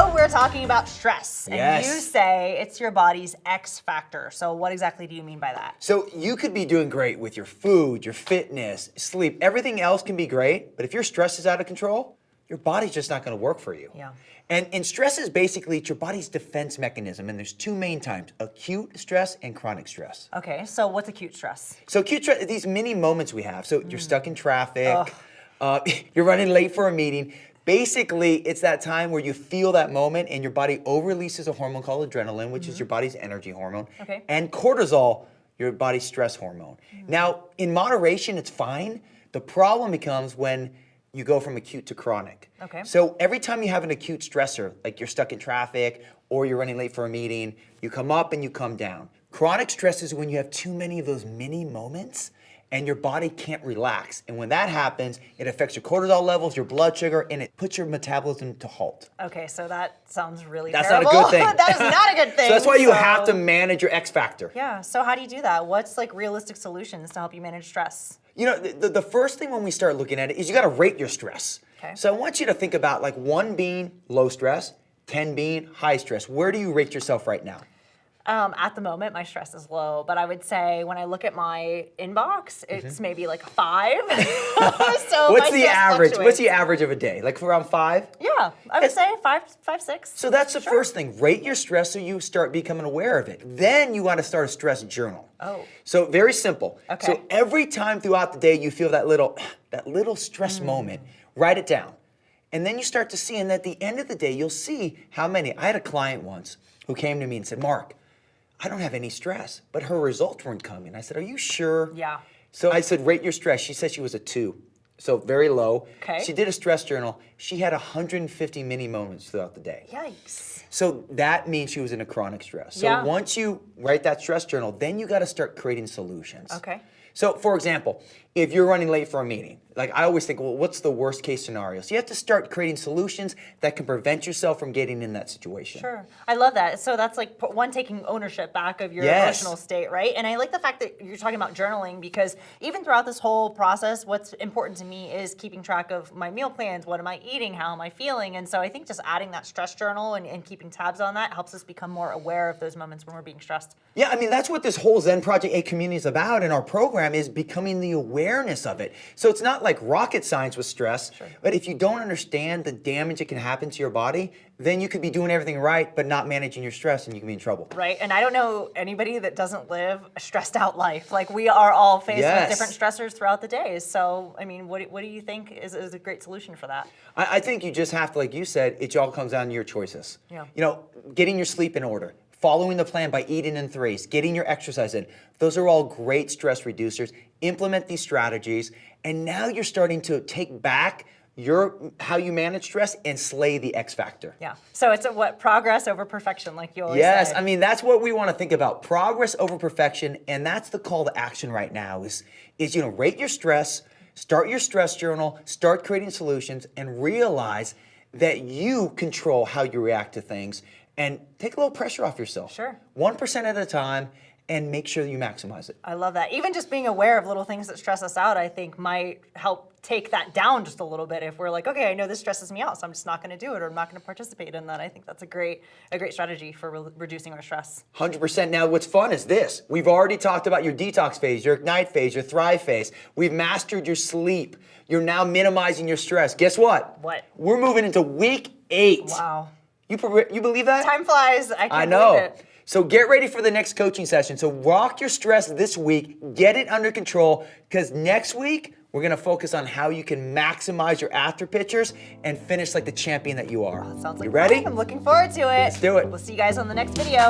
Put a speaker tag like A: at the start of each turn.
A: So we're talking about stress, and
B: Yes.
A: you say it's your body's X factor. So what exactly do you mean by that?
B: So you could be doing great with your food, your fitness, sleep, everything else can be great, but if your stress is out of control, your body's just not gonna work for you.
A: Yeah.
B: And stress is basically it's your body's defense mechanism, and there's two main types, acute stress and chronic stress.
A: Okay, so what's acute stress?
B: So acute stress, these mini moments we have, so you're stuck in traffic, you're running late for a meeting. Basically, it's that time where you feel that moment and your body over-releases a hormone called adrenaline, which is your body's energy hormone,
A: Okay.
B: and cortisol, your body's stress hormone. Now, in moderation, it's fine. The problem becomes when you go from acute to chronic.
A: Okay.
B: So every time you have an acute stressor, like you're stuck in traffic or you're running late for a meeting, you come up and you come down. Chronic stress is when you have too many of those mini moments and your body can't relax. And when that happens, it affects your cortisol levels, your blood sugar, and it puts your metabolism to halt.
A: Okay, so that sounds really
B: That's
A: terrible.
B: not a good thing.
A: That is not a good thing.
B: So that's why you have to manage your X factor.
A: Yeah, so how do you do that? What's like realistic solutions to help you manage stress?
B: You know, the first thing when we start looking at it is you gotta rate your stress.
A: Okay.
B: So I want you to think about like 1 being low stress, 10 being high stress. Where do you rate yourself right now?
A: At the moment, my stress is low, but I would say when I look at my inbox, it's maybe like a 5. So
B: What's
A: my
B: the
A: stress
B: average? What's
A: fluctuates.
B: the average of a day? Like around 5?
A: Yeah, I would say 5, 6.
B: So that's the first thing. Rate your stress so you start becoming aware of it. Then you want to start a stress journal.
A: Oh.
B: So very simple.
A: Okay.
B: So every time throughout the day you feel that little stress moment, write it down. And then you start to see, and at the end of the day, you'll see how many. I had a client once who came to me and said, Mark, I don't have any stress, but her results weren't coming. I said, are you sure?
A: Yeah.
B: So I said, rate your stress. She said she was a 2. So very low.
A: Okay.
B: She did a stress journal. She had 150 mini moments throughout the day.
A: Yikes.
B: So that means she was in a chronic stress. So
A: Yeah.
B: once you write that stress journal, then you got to start creating solutions.
A: Okay.
B: So for example, if you're running late for a meeting, like I always think, well, what's the worst case scenario? So you have to start creating solutions that can prevent yourself from getting in that situation.
A: Sure. I love that. So that's like one, taking ownership back of your
B: Yes.
A: emotional state, right? And I like the fact that you're talking about journaling, because even throughout this whole process, what's important to me is keeping track of my meal plans. What am I eating? How am I feeling? And so I think just adding that stress journal and keeping tabs on that helps us become more aware of those moments when we're being stressed.
B: Yeah, I mean, that's what this whole Zen Project 8 community is about, and our program is becoming the awareness of it. So it's not like rocket science with stress, but if you don't understand the damage it can happen to your body, then you could be doing everything right, but not managing your stress, and you can be in trouble.
A: Right, and I don't know anybody that doesn't live a stressed out life. Like, we are all faced with different stressors throughout the day. So, I mean, what do you think is a great solution for that?
B: I think you just have to, like you said, it all comes down to your choices.
A: Yeah.
B: You know, getting your sleep in order, following the plan by eating in threes, getting your exercise in. Those are all great stress reducers. Implement these strategies, and now you're starting to take back how you manage stress and slay the X factor.
A: Yeah. So it's progress over perfection, like you always say.
B: Yes, I mean, that's what we want to think about. Progress over perfection, and that's the call to action right now is rate your stress, start your stress journal, start creating solutions, and realize that you control how you react to things, and take a little pressure off yourself.
A: Sure.
B: 1% at a time, and make sure that you maximize it.
A: I love that. Even just being aware of little things that stress us out, I think might help take that down just a little bit. If we're like, okay, I know this stresses me out, so I'm just not going to do it, or I'm not going to participate in that. I think that's a great strategy for reducing our stress.
B: 100%. Now, what's fun is this. We've already talked about your detox phase, your ignite phase, your thrive phase. We've mastered your sleep. You're now minimizing your stress. Guess what?
A: What?
B: We're moving into week 8.
A: Wow.
B: You believe that?
A: Time flies. I can't
B: know.
A: believe it.
B: So get ready for the next coaching session. So rock your stress this week, get it under control, because next week we're gonna focus on how you can maximize your after pictures and finish like the champion that you are.
A: That sounds like
B: you ready?
A: fun. I'm looking forward to it.
B: Let's do it.
A: We'll see you guys on the next video.